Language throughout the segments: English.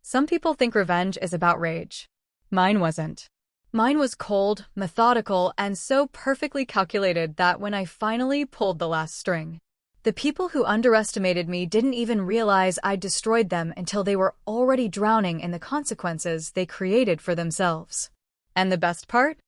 Some people think revenge is about rage. Mine wasn't. Mine was cold, methodical, and so perfectly calculated that when I finally pulled the last string, the people who underestimated me didn't even realize I'd destroyed them until they were already drowning in the consequences they created for themselves. And the best part?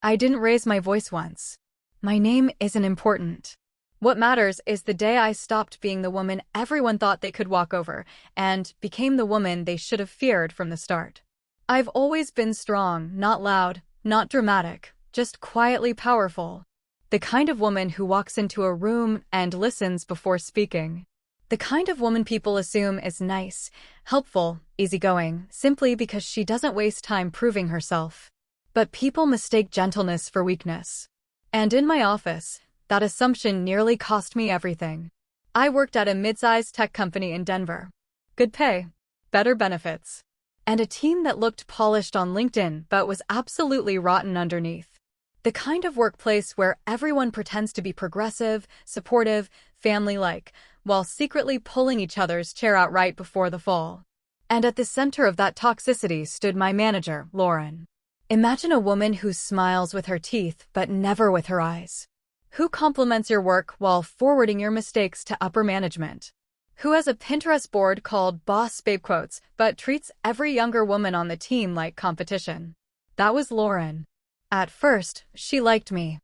I didn't raise my voice once. My name isn't important. What matters is the day I stopped being the woman everyone thought they could walk over and became the woman they should have feared from the start. I've always been strong, not loud, not dramatic, just quietly powerful. The kind of woman who walks into a room and listens before speaking. The kind of woman people assume is nice, helpful, easygoing, simply because she doesn't waste time proving herself. But people mistake gentleness for weakness. And in my office, that assumption nearly cost me everything. I worked at a mid-sized tech company in Denver. Good pay, better benefits, and a team that looked polished on LinkedIn but was absolutely rotten underneath. The kind of workplace where everyone pretends to be progressive, supportive, family-like, while secretly pulling each other's chair out right before the fall. And at the center of that toxicity stood my manager, Lauren. Imagine a woman who smiles with her teeth but never with her eyes. Who compliments your work while forwarding your mistakes to upper management. Who has a Pinterest board called Boss Babe Quotes but treats every younger woman on the team like competition. That was Lauren. At first, she liked me.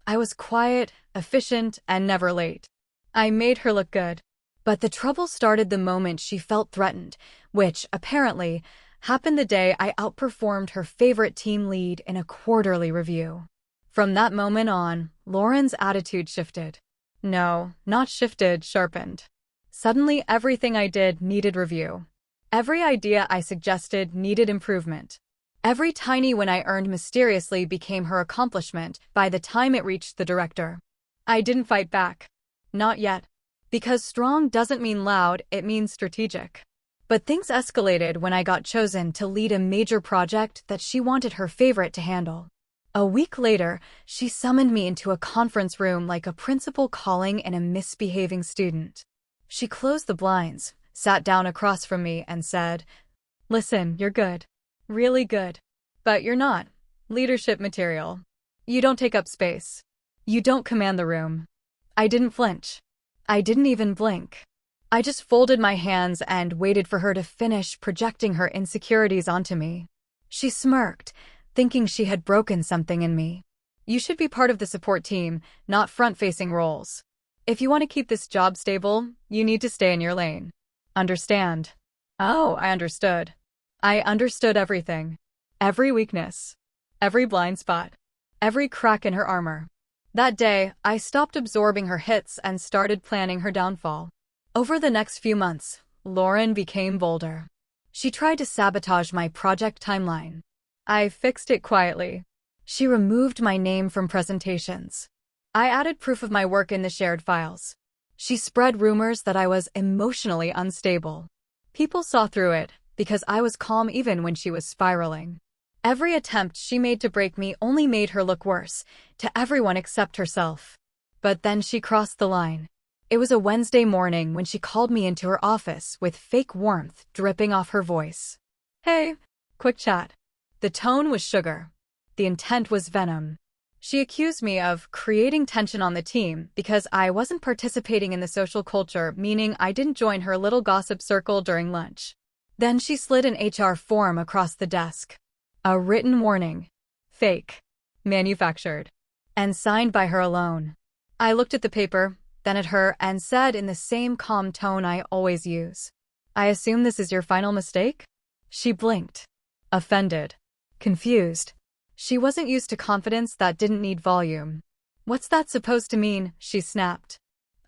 I was quiet, efficient, and never late. I made her look good. But the trouble started the moment she felt threatened, which, apparently, happened the day I outperformed her favorite team lead in a quarterly review. From that moment on, Lauren's attitude shifted. No, not shifted, sharpened. Suddenly, everything I did needed review. Every idea I suggested needed improvement. Every tiny win I earned mysteriously became her accomplishment by the time it reached the director. I didn't fight back. Not yet. Because strong doesn't mean loud, it means strategic. But things escalated when I got chosen to lead a major project that she wanted her favorite to handle. A week later, she summoned me into a conference room like a principal calling in a misbehaving student. She closed the blinds, sat down across from me, and said, "Listen, you're good. Really good. But you're not leadership material. You don't take up space. You don't command the room." I didn't flinch. I didn't even blink. I just folded my hands and waited for her to finish projecting her insecurities onto me. She smirked, thinking she had broken something in me. "You should be part of the support team, not front-facing roles. If you want to keep this job stable, you need to stay in your lane. Understand?" Oh, I understood. I understood everything. Every weakness. Every blind spot. Every crack in her armor. That day, I stopped absorbing her hits and started planning her downfall. Over the next few months, Lauren became bolder. She tried to sabotage my project timeline. I fixed it quietly. She removed my name from presentations. I added proof of my work in the shared files. She spread rumors that I was emotionally unstable. People saw through it, because I was calm even when she was spiraling. Every attempt she made to break me only made her look worse, to everyone except herself. But then she crossed the line. It was a Wednesday morning when she called me into her office with fake warmth dripping off her voice. "Hey, quick chat." The tone was sugar. The intent was venom. She accused me of creating tension on the team because I wasn't participating in the social culture, meaning I didn't join her little gossip circle during lunch. Then she slid an HR form across the desk. A written warning. Fake. Manufactured. And signed by her alone. I looked at the paper, then at her, and said in the same calm tone I always use, "I assume this is your final mistake?" She blinked. Offended. Confused. She wasn't used to confidence that didn't need volume. "What's that supposed to mean?" she snapped.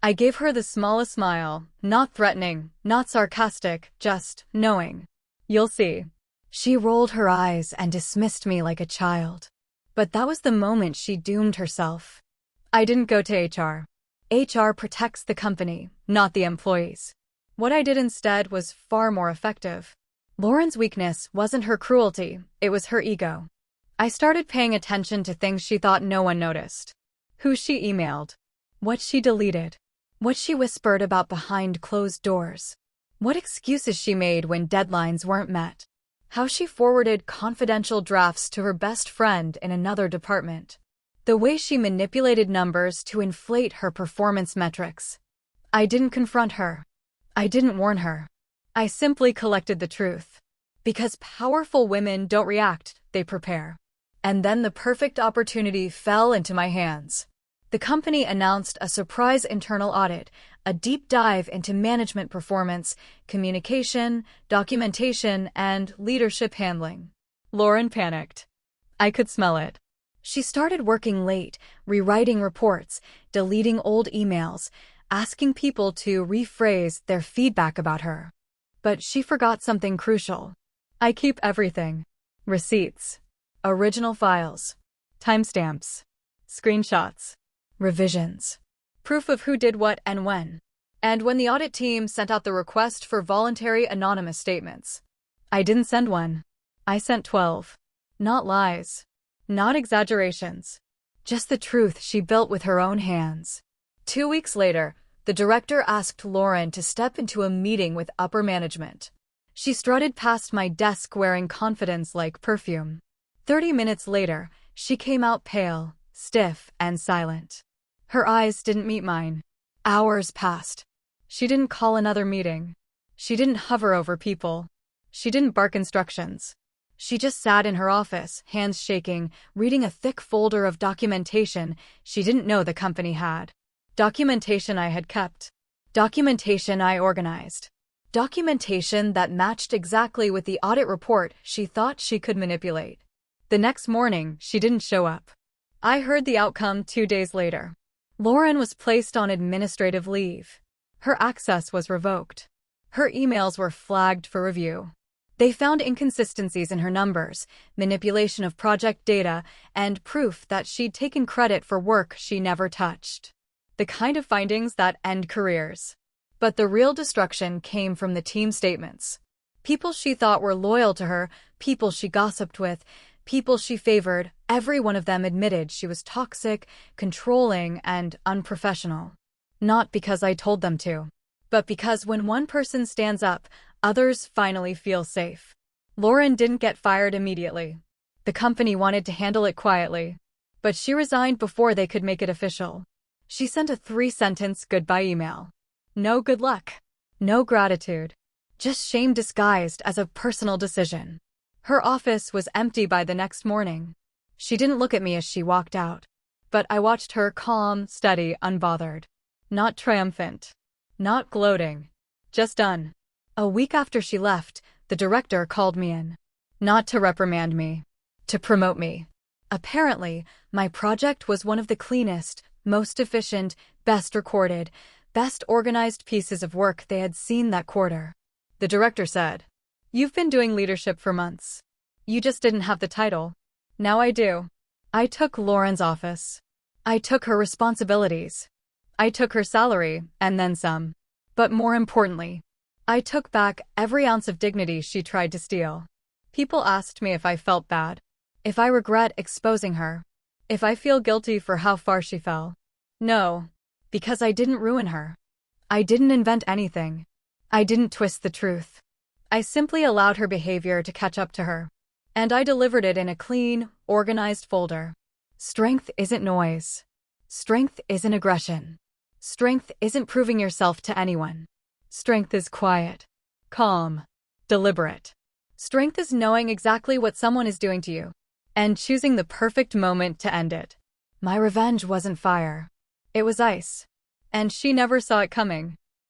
I gave her the smallest smile, not threatening, not sarcastic, just knowing. "You'll see." She rolled her eyes and dismissed me like a child. But that was the moment she doomed herself. I didn't go to HR. HR protects the company, not the employees. What I did instead was far more effective. Lauren's weakness wasn't her cruelty, it was her ego. I started paying attention to things she thought no one noticed. Who she emailed. What she deleted. What she whispered about behind closed doors. What excuses she made when deadlines weren't met. How she forwarded confidential drafts to her best friend in another department. The way she manipulated numbers to inflate her performance metrics. I didn't confront her. I didn't warn her. I simply collected the truth. Because powerful women don't react, they prepare. And then the perfect opportunity fell into my hands. The company announced a surprise internal audit, a deep dive into management performance, communication, documentation, and leadership handling. Lauren panicked. I could smell it. She started working late, rewriting reports, deleting old emails, asking people to rephrase their feedback about her. But she forgot something crucial. I keep everything. Receipts. Original files. Timestamps. Screenshots. Revisions. Proof of who did what and when. And when the audit team sent out the request for voluntary anonymous statements, I didn't send one. I sent 12. Not lies. Not exaggerations. Just the truth she built with her own hands. 2 weeks later, the director asked Lauren to step into a meeting with upper management. She strutted past my desk wearing confidence like perfume. 30 minutes later, she came out pale, stiff, and silent. Her eyes didn't meet mine. Hours passed. She didn't call another meeting. She didn't hover over people. She didn't bark instructions. She just sat in her office, hands shaking, reading a thick folder of documentation she didn't know the company had. Documentation I had kept. Documentation I organized. Documentation that matched exactly with the audit report she thought she could manipulate. The next morning, she didn't show up. I heard the outcome 2 days later. Lauren was placed on administrative leave. Her access was revoked. Her emails were flagged for review. They found inconsistencies in her numbers, manipulation of project data, and proof that she'd taken credit for work she never touched. The kind of findings that end careers. But the real destruction came from the team statements. People she thought were loyal to her, people she gossiped with, people she favored, every one of them admitted she was toxic, controlling, and unprofessional. Not because I told them to, but because when one person stands up, others finally feel safe. Lauren didn't get fired immediately. The company wanted to handle it quietly, but she resigned before they could make it official. She sent a 3-sentence goodbye email. No good luck. No gratitude. Just shame disguised as a personal decision. Her office was empty by the next morning. She didn't look at me as she walked out, but I watched her calm, steady, unbothered. Not triumphant. Not gloating. Just done. A week after she left, the director called me in. Not to reprimand me. To promote me. Apparently, my project was one of the cleanest, most efficient, best recorded, best organized pieces of work they had seen that quarter. The director said, "You've been doing leadership for months. You just didn't have the title. Now I do." I took Lauren's office. I took her responsibilities. I took her salary, and then some. But more importantly, I took back every ounce of dignity she tried to steal. People asked me if I felt bad, if I regret exposing her, if I feel guilty for how far she fell. No, because I didn't ruin her. I didn't invent anything. I didn't twist the truth. I simply allowed her behavior to catch up to her. And I delivered it in a clean, organized folder. Strength isn't noise. Strength isn't aggression. Strength isn't proving yourself to anyone. Strength is quiet, calm, deliberate. Strength is knowing exactly what someone is doing to you and choosing the perfect moment to end it. My revenge wasn't fire. It was ice. And she never saw it coming.